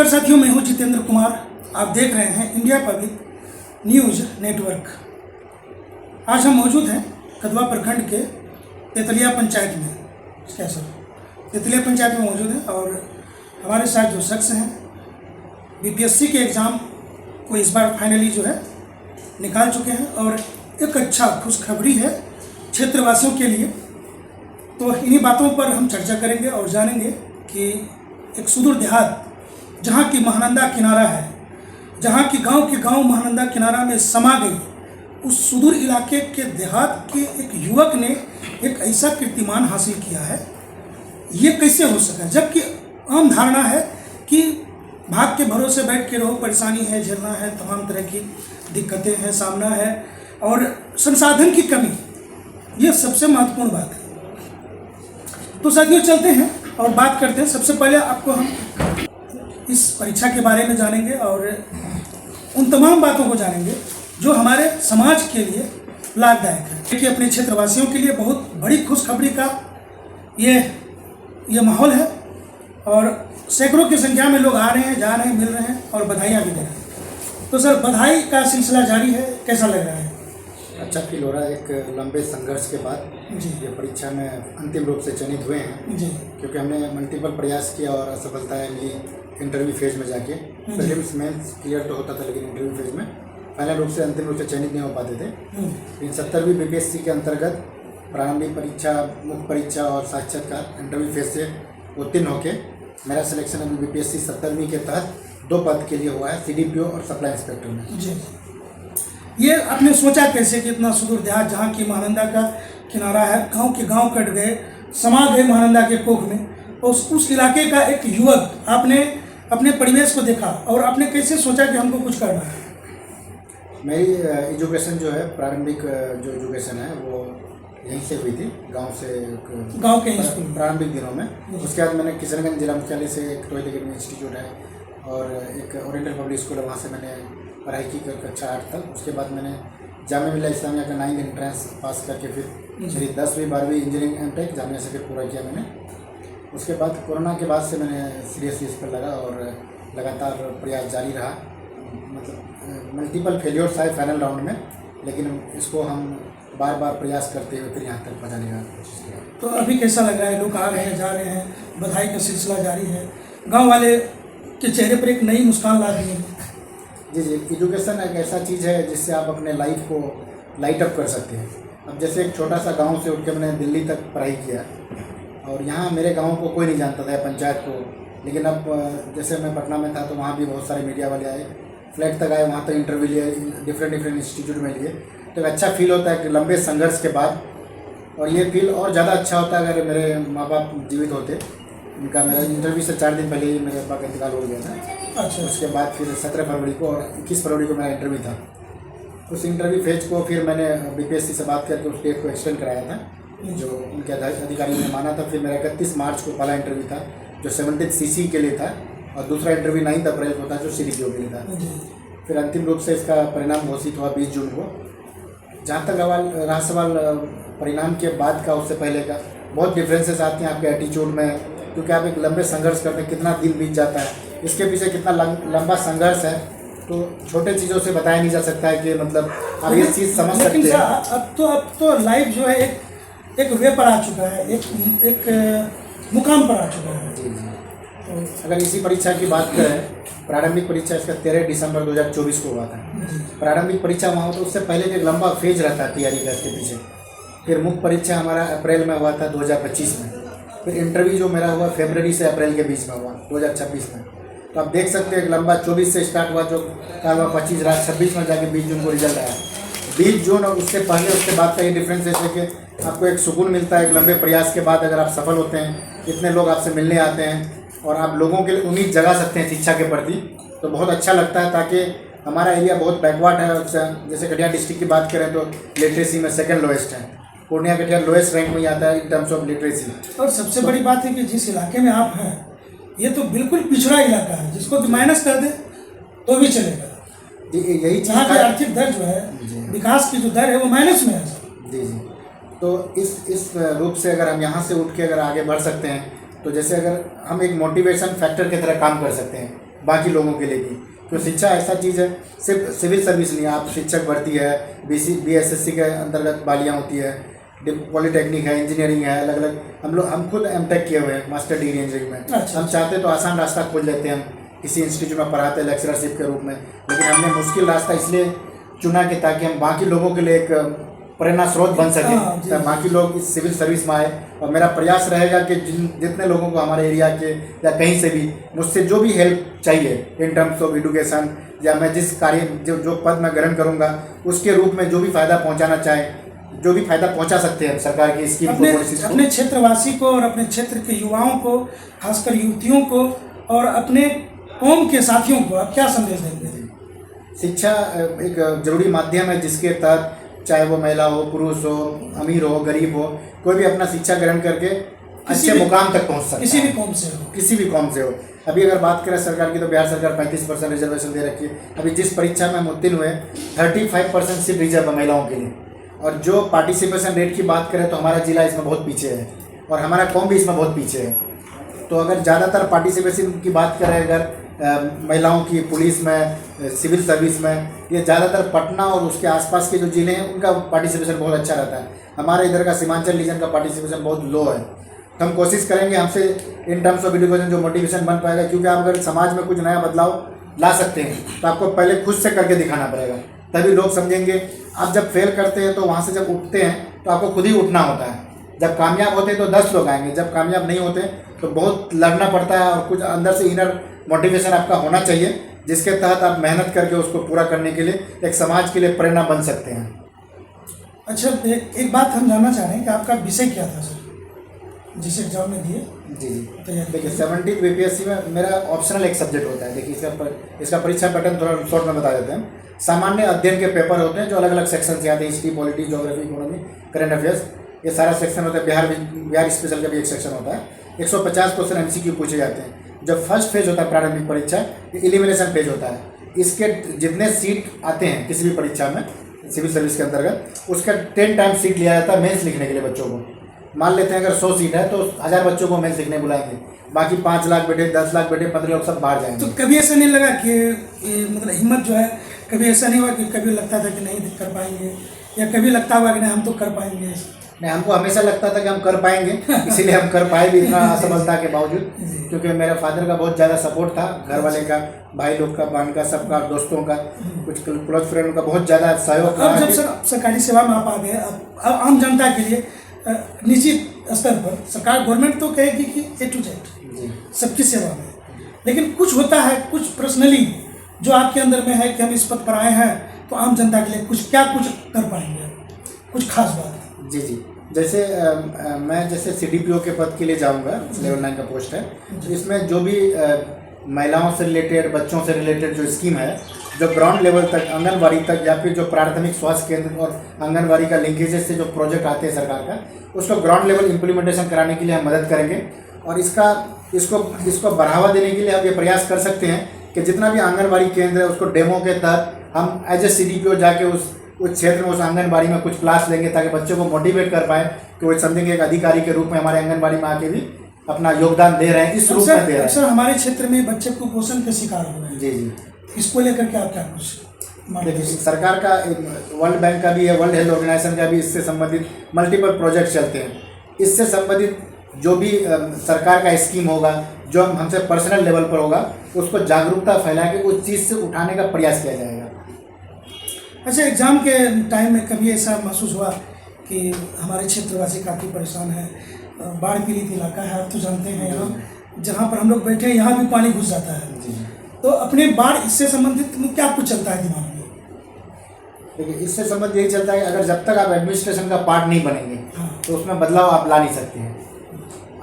नमस्कार साथियों, मैं हूं जितेंद्र कुमार। आप देख रहे हैं इंडिया पब्लिक न्यूज़ नेटवर्क। आज हम मौजूद हैं कदवा प्रखंड के तेतलिया पंचायत में। क्या सर, तेतलिया पंचायत में मौजूद हैं और हमारे साथ जो शख्स हैं बीपीएससी के एग्ज़ाम को इस बार फाइनली जो है निकाल चुके हैं और एक अच्छा खुशखबरी है क्षेत्रवासियों के लिए। तो इन्हीं बातों पर हम चर्चा करेंगे और जानेंगे कि एक सुदूर देहात जहाँ की महानंदा किनारा है, जहाँ की गांव महानंदा किनारा में समा गई, उस सुदूर इलाके के देहात के एक युवक ने एक ऐसा कीर्तिमान हासिल किया है। ये कैसे हो सका, जबकि आम धारणा है कि भाग के भरोसे बैठ के रहो, परेशानी है, झेलना है, तमाम तरह की दिक्कतें हैं, सामना है और संसाधन की कमी, ये सबसे महत्वपूर्ण बात है। तो साथियों चलते हैं और बात करते हैं। सबसे पहले आपको हम इस परीक्षा के बारे में जानेंगे और उन तमाम बातों को जानेंगे जो हमारे समाज के लिए लाभदायक है। कि अपने क्षेत्रवासियों के लिए बहुत बड़ी खुशखबरी का ये माहौल है और सैकड़ों की संख्या में लोग आ रहे हैं, जा रहे हैं, मिल रहे हैं और बधाइयाँ भी दे रहे हैं। तो सर, बधाई का सिलसिला जारी है, कैसा लग रहा है? अच्छा फील हो रहा है। एक लंबे संघर्ष के बाद जी, ये परीक्षा में अंतिम रूप से चयनित हुए हैं जी, क्योंकि हमने मल्टीपल प्रयास किया और असफलताएं मिली इंटरव्यू फेज में जाके। प्रीलिम्स मेंस क्लियर तो होता था, लेकिन इंटरव्यू फेज में फाइनल रूप से अंतिम रूप से चयनित नहीं हो पाते थे। इन 70वीं बीपीएससी के अंतर्गत प्रारंभिक परीक्षा, मुख्य परीक्षा और साक्षात्कार इंटरव्यू फेज से उत्तीर्ण होके मेरा सिलेक्शन अभी बीपीएससी 70वीं के तहत 2 पद के लिए हुआ है, सीडीपीओ और सप्लाई इंस्पेक्टर में। जी, ये आपने सोचा कैसे कि इतना सुदूर देहात जहाँ की महानंदा का किनारा है, गांव के गांव कट गए, समा गए महानंदा के कोख में, और उस इलाके का एक युवक, आपने अपने परिवेश को देखा और आपने कैसे सोचा कि हमको कुछ करना है? मेरी एजुकेशन जो है, प्रारंभिक जो एजुकेशन है वो यहीं से हुई थी, गांव के स्कूल प्रारंभिक दिनों में। उसके बाद मैंने किशनगंज जिला मुख्यालय से एक टॉयल अकेडमी इंस्टीट्यूट है और एक ओरिएंटल पब्लिक स्कूल है, वहाँ से मैंने पढ़ाई की कक्षा 8 तक। उसके बाद मैंने जामिया मिल्लिया इस्लामिया का 9th एंट्रेंस पास करके फिर मेरी 10वीं 12वीं इंजीनियरिंग एमटेक जामिया से फिर पूरा किया मैंने। उसके बाद कोरोना के बाद से मैंने सीरियसली इस पर लगा और लगातार प्रयास जारी रहा। मतलब मल्टीपल फेलियर्स आए फाइनल राउंड में, लेकिन इसको हम बार बार प्रयास करते हुए फिर यहाँ तक पहुँचाने का कोशिश किया। तो अभी कैसा लग रहा है? लोग आ रहे हैं, जा रहे हैं, बधाई का सिलसिला जारी है, गाँव वाले के चेहरे पर एक नई मुस्कान ला रही है। जी, एजुकेशन एक ऐसा चीज़ है जिससे आप अपने लाइफ को लाइट अप कर सकते हैं। अब जैसे एक छोटा सा गांव से उठ के मैंने दिल्ली तक पढ़ाई किया और यहाँ मेरे गांव को कोई नहीं जानता था, पंचायत को। लेकिन अब जैसे मैं पटना में था तो वहाँ भी बहुत सारे मीडिया वाले आए, फ्लैट तक आए, वहाँ तक इंटरव्यू लिए, डिफरेंट इंस्टीट्यूट में लिए। तो एक अच्छा फील होता है कि लंबे संघर्ष के बाद, और ये फील और ज़्यादा अच्छा होता है अगर मेरे माँ बाप जीवित होते। उनका मेरा इंटरव्यू से 4 दिन पहले ही मेरे पापा का इंतकाल हो गया था। अच्छा, उसके बाद फिर 17 फरवरी को और 21 फरवरी को मेरा इंटरव्यू था। उस इंटरव्यू फेज को फिर मैंने बीपीएससी से बात करके उस डेट को एक्सटेंड कराया था, जो उनके अधिकारियों ने माना था। फिर मेरा 31 मार्च को पहला इंटरव्यू था जो 70th सीसी के लिए था और दूसरा इंटरव्यू 9 अप्रैल को था जो सीडीपीओ के लिए था। फिर अंतिम रूप से इसका परिणाम घोषित हुआ 20 जून को। जहाँ तक रहा सवाल परिणाम के बाद का, उससे पहले का, बहुत डिफरेंसेस आते हैं आपके एटीट्यूड में, क्योंकि आप एक लंबे संघर्ष करते हैं, कितना दिन बीत जाता है, इसके पीछे कितना लंबा संघर्ष है, तो छोटे चीज़ों से बताया नहीं जा सकता है कि मतलब आप ये चीज़ समझ सकते हैं। अब तो लाइफ जो है एक वे पर आ चुका है, एक मुकाम पर आ चुका है। जी जी। तो अगर इसी परीक्षा की बात करें, प्रारंभिक परीक्षा इसका 13 दिसंबर 2024 को हुआ था। प्रारंभिक परीक्षा वहाँ हो तो उससे पहले एक लंबा फेज रहता है तैयारी का इसके पीछे। फिर मुख्य परीक्षा हमारा अप्रैल में हुआ था 2025 में। फिर इंटरव्यू जो मेरा हुआ फरवरी से अप्रैल के बीच में हुआ 2026 में। तो आप देख सकते हैं एक लंबा 24 से स्टार्ट हुआ, जो क्या हुआ 25 रहा, 26 में जाके 20 जून को रिजल्ट आया। 20 जून और उससे पहले उसके बाद का ये डिफरेंस है कि आपको एक सुकून मिलता है एक लंबे प्रयास के बाद। अगर आप सफल होते हैं, इतने लोग आपसे मिलने आते हैं और आप लोगों के लिए उम्मीद जगा सकते हैं शिक्षा के प्रति, तो बहुत अच्छा लगता है। ताकि हमारा एरिया बहुत बैकवर्ड है, जैसे कटिहार डिस्ट्रिक्ट की बात करें तो लिटरेसी में 2nd लोएस्ट है, पूर्णिया कटिहार लोएस्ट रैंक में ही आता है इन टर्म्स ऑफ लिटरेसी। और सबसे बड़ी बात है कि जिस इलाके में आप हैं, ये तो बिल्कुल पिछड़ा इलाका है, जिसको भी माइनस कर दे तो भी चलेगा। यही चीज़, यहाँ की आर्थिक दर जो है, विकास की जो दर है, वो माइनस में है। जी जी। तो इस रूप से अगर हम यहाँ से उठ के अगर आगे बढ़ सकते हैं, तो जैसे अगर हम एक मोटिवेशन फैक्टर की तरह काम कर सकते हैं बाकी लोगों के लिए भी। तो शिक्षा ऐसा चीज़ है, सिर्फ सिविल सर्विस नहीं है, आप शिक्षक भर्ती है, BSSC के अंतर्गत बालियाँ होती है, पॉलिटेक्निक है, इंजीनियरिंग है, अलग अलग। हम खुद M.Tech किए हुए हैं, मास्टर डिग्री इंजीनियरिंग में। अच्छा। हम चाहते तो आसान रास्ता खोज लेते हैं, हम किसी इंस्टीट्यूट में पढ़ाते लेक्चरशिप के रूप में, लेकिन हमने मुश्किल रास्ता इसलिए चुना कि ताकि हम बाकी लोगों के लिए एक प्रेरणा स्रोत बन सके, तो बाकी लोग इस सिविल सर्विस में आए। और मेरा प्रयास रहेगा कि जितने लोगों को हमारे एरिया के या कहीं से भी मुझसे जो भी हेल्प चाहिए इन टर्म्स ऑफ एजुकेशन, या मैं जिस कार्य जो पद मैं ग्रहण करूँगा उसके रूप में जो भी फ़ायदा पहुँचाना चाहे, जो भी फायदा पहुंचा सकते हैं सरकार की स्कीम को, अपने क्षेत्रवासी को और अपने क्षेत्र के युवाओं को, खासकर युवतियों को और अपने कौम के साथियों को आप क्या संदेश देंगे? शिक्षा एक जरूरी माध्यम है जिसके तहत चाहे वो महिला हो, पुरुष हो, अमीर हो, गरीब हो, कोई भी अपना शिक्षा ग्रहण करके अच्छे मुकाम तक पहुंच सकता है, किसी भी कौम से हो, किसी भी कौम से हो। अभी अगर बात करें सरकार की तो बिहार सरकार 35% रिजर्वेशन दे रखी है। अभी जिस परीक्षा में हम उत्तीर्ण हुए 35% सीट रिजर्व है महिलाओं के लिए। और जो पार्टिसिपेशन रेट की बात करें तो हमारा जिला इसमें बहुत पीछे है और हमारा कौम भी इसमें बहुत पीछे है। तो अगर ज़्यादातर पार्टिसिपेशन की बात करें अगर महिलाओं की पुलिस में, सिविल सर्विस में, ये ज़्यादातर पटना और उसके आसपास के जो ज़िले हैं उनका पार्टिसिपेशन बहुत अच्छा रहता है। हमारे इधर का सीमांचल रीजन का पार्टिसिपेशन बहुत लो है। तो हम कोशिश करेंगे हमसे इन टर्म्स ऑफ एजुकेशन जो मोटिवेशन बन पाएगा, क्योंकि आप अगर समाज में कुछ नया बदलाव ला सकते हैं तो आपको पहले खुद से करके दिखाना पड़ेगा, तभी लोग समझेंगे। आप जब फेल करते हैं तो वहाँ से जब उठते हैं तो आपको खुद ही उठना होता है। जब कामयाब होते हैं तो 10 लोग आएंगे, जब कामयाब नहीं होते तो बहुत लड़ना पड़ता है और कुछ अंदर से इनर मोटिवेशन आपका होना चाहिए, जिसके तहत आप मेहनत करके उसको पूरा करने के लिए एक समाज के लिए प्रेरणा बन सकते हैं। अच्छा, एक बात हम जानना चाह रहे हैं कि आपका विषय क्या था सर जिस एग्जाम में दिए? जी देखिए 70th BPSC में मेरा ऑप्शनल एक सब्जेक्ट होता है। देखिए इसका परीक्षा पैटर्न थोड़ा शॉर्ट में बता देते हैं। सामान्य अध्ययन के पेपर होते हैं जो अलग अलग सेक्शन से आते हैं, history, polity, geography, economy, current affairs, ये सारा सेक्शन होता है। बिहार स्पेशल का भी एक सेक्शन होता है। 150 क्वेश्चन MCQ पूछे जाते हैं। जब फर्स्ट फेज होता है प्रारंभिक परीक्षा, ये एलिमिनेशन फेज होता है। इसके जितने सीट आते हैं किसी भी परीक्षा में सिविल सर्विस के अंतर्गत, उसका 10 टाइम्स सीट लिया जाता है मेंस लिखने के लिए बच्चों को। मान लेते हैं अगर 100 सीट है तो 1000 बच्चों को मेंस लिखने बुलाएंगे, बाकी 5 लाख बेटे, 10 लाख बेटे, 15 लोग सब बाहर जाएंगे। तो कभी ऐसा नहीं लगा कि मतलब हिम्मत जो है, कभी ऐसा नहीं हुआ कि कभी लगता था कि नहीं कर पाएंगे, या कभी लगता हुआ कि नहीं हम तो कर पाएंगे? नहीं, हमको हमेशा लगता था कि हम कर पाएंगे, इसीलिए हम कर पाए भी इतना असफलता के बावजूद, क्योंकि मेरे फादर का बहुत ज़्यादा सपोर्ट था, घर वाले का, भाई लोग का, बहन का, सबका, दोस्तों का, कुछ क्लोज फ्रेंड का बहुत ज़्यादा सहयोग था। अब जब सरकारी सेवा में आप आ गए, अब आम जनता के लिए निश्चित स्तर पर सरकार, गवर्नमेंट तो कहेगी कि A to Z सबकी सेवा में, लेकिन कुछ होता है, कुछ पर्सनली जो आपके अंदर में है कि हम इस पद पर आए हैं तो आम जनता के लिए कुछ कर पाएंगे, कुछ खास बात? जी जैसे मैं जैसे CDPO के पद के लिए जाऊंगा, लेवल 9 का पोस्ट है। तो इसमें जो भी महिलाओं से रिलेटेड, बच्चों से रिलेटेड जो स्कीम है, जो ग्राउंड लेवल तक, आंगनबाड़ी तक, या फिर जो प्राथमिक स्वास्थ्य केंद्र और आंगनबाड़ी का लिंकेजेस से जो प्रोजेक्ट आते हैं सरकार का, उसको ग्राउंड लेवल इम्प्लीमेंटेशन कराने के लिए हम मदद करेंगे। और इसको बढ़ावा देने के लिए हम ये प्रयास कर सकते हैं कि जितना भी आंगनबाड़ी केंद्र है उसको डेमो के तहत हम एज ए CDPO जाके उस क्षेत्र में, उस आंगनबाड़ी में कुछ क्लास लेंगे, ताकि बच्चों को मोटिवेट कर पाए कि वो समझेंगे एक अधिकारी के रूप में हमारे आंगनबाड़ी में आके भी अपना योगदान दे रहे हैं, इस रूप में दे रहे हैं। सर, हमारे क्षेत्र में बच्चे कुपोषण के शिकार हो रहे हैं। जी इसको लेकर के आप क्या कुछ? देखिए सरकार का, वर्ल्ड बैंक का भी है, वर्ल्ड हेल्थ ऑर्गेनाइजेशन का भी इससे संबंधित मल्टीपल प्रोजेक्ट चलते हैं। इससे संबंधित जो भी सरकार का स्कीम होगा, जो हमसे पर्सनल लेवल पर होगा, उसको जागरूकता फैला के उस चीज़ से उठाने का प्रयास किया जाएगा। अच्छा, एग्ज़ाम के टाइम में कभी ऐसा महसूस हुआ कि हमारे क्षेत्रवासी काफ़ी परेशान है, बाढ़ पीड़ित इलाका है, आप तो जानते हैं, यहाँ जहाँ पर हम लोग बैठे हैं यहाँ भी पानी घुस जाता है, तो अपने बाढ़ इससे संबंधित क्या कुछ चलता है दिमाग में? देखिए इससे संबंधित यही चलता है कि अगर जब तक आप एडमिनिस्ट्रेशन का पार्ट नहीं बनेंगे तो उसमें बदलाव आप ला नहीं सकते हैं।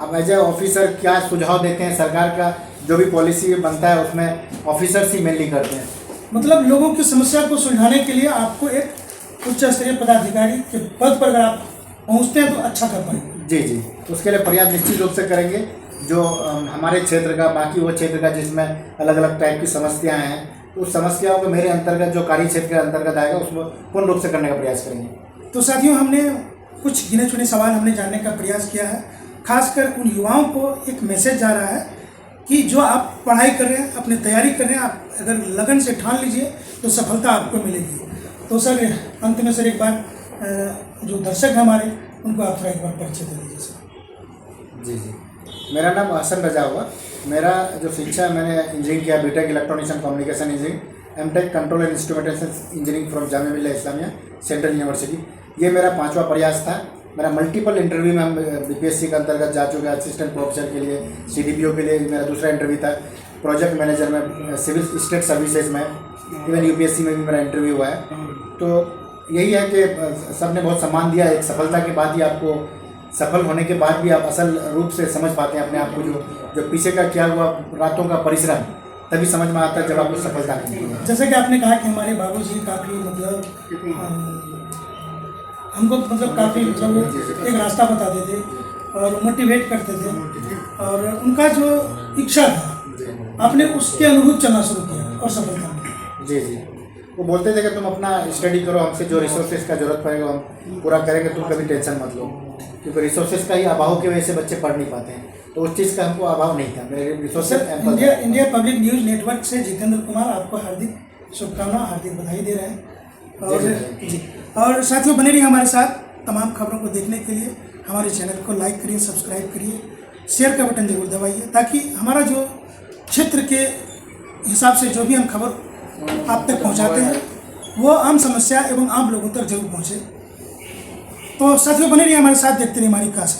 अब एज ए ऑफिसर क्या सुझाव देते हैं, सरकार का जो भी पॉलिसी बनता है उसमें ऑफिसर्स ही मेनली करते हैं। मतलब लोगों की समस्या को सुलझाने के लिए आपको एक उच्च स्तरीय पदाधिकारी के पद पर अगर आप पहुंचते हैं तो अच्छा कर पाएंगे। जी उसके लिए प्रयास निश्चित रूप से करेंगे। जो हमारे क्षेत्र का, बाकी वो क्षेत्र का जिसमें अलग अलग टाइप की समस्याएं हैं, उस समस्याओं को मेरे अंतर्गत, जो कार्य क्षेत्र के अंतर्गत आएगा, उसमें पूर्ण रूप से करने का प्रयास करेंगे। तो साथियों, हमने कुछ गिने चुने सवाल हमने जानने का प्रयास किया है। खासकर उन युवाओं को एक मैसेज जा रहा है कि जो आप पढ़ाई कर रहे हैं, अपनी तैयारी कर रहे हैं, आप अगर लगन से ठान लीजिए तो सफलता आपको मिलेगी। तो सर अंत में सर एक बार जो दर्शक हैं हमारे, उनको आप थोड़ा एक बार परिचय दे दीजिए सर। जी जी, मेरा नाम हसन रजा हुआ। मेरा जो शिक्षा है, मैंने इंजीनियरिंग किया, BTech electronics and communication engineering, MTech control and instrumentation engineering from Jamia Millia Islamia central university. ये मेरा 5वां प्रयास था। मेरा मल्टीपल इंटरव्यू में हम बीपीएससी के अंतर्गत जा चुके हैं। असिस्टेंट प्रोफेसर के लिए, सीडीपीओ के लिए मेरा दूसरा इंटरव्यू था। प्रोजेक्ट मैनेजर में, सिविल स्टेट सर्विसेज में, इवन यूपीएससी में भी मेरा इंटरव्यू हुआ है। तो यही है कि सब ने बहुत सम्मान दिया। एक सफलता के बाद ही आपको, सफल होने के बाद भी आप असल रूप से समझ पाते हैं अपने आप को। जो पीछे का किया हुआ रातों का परिश्रम तभी समझ में आता है जब आपको सफलता मिलती है। जैसे कि आपने कहा कि हमारे बाबूजी काफ़ी मतलब हमको मतलब काफ़ी मतलब एक रास्ता बताते थे और मोटिवेट करते थे, और उनका जो इच्छा था आपने उसके अनुरूप चलना शुरू किया और सफलता मिली। जी जी, वो बोलते थे कि तुम अपना स्टडी करो, हमसे जो रिसोर्सेज का जरूरत पड़ेगा हम पूरा करेंगे, तुम कभी टेंशन मत लो। क्योंकि रिसोर्सेज का ही अभाव की वजह से बच्चे पढ़ नहीं पाते हैं, तो उस चीज़ का हमको अभाव नहीं था। मेरे resources India public news network से जितेंद्र कुमार आपको हार्दिक शुभकामनाएं, हार्दिक बधाई दे रहे हैं। और साथियों बने रहिए हमारे साथ तमाम खबरों को देखने के लिए। हमारे चैनल को लाइक करिए, सब्सक्राइब करिए, शेयर का बटन जरूर दबाइए, ताकि हमारा जो क्षेत्र के हिसाब से जो भी हम खबर आप तक पहुंचाते हैं वो आम समस्या एवं आम लोगों तक जरूर पहुंचे। तो साथियों बने रहिए हमारे साथ, देखते रहिए हमारी खास।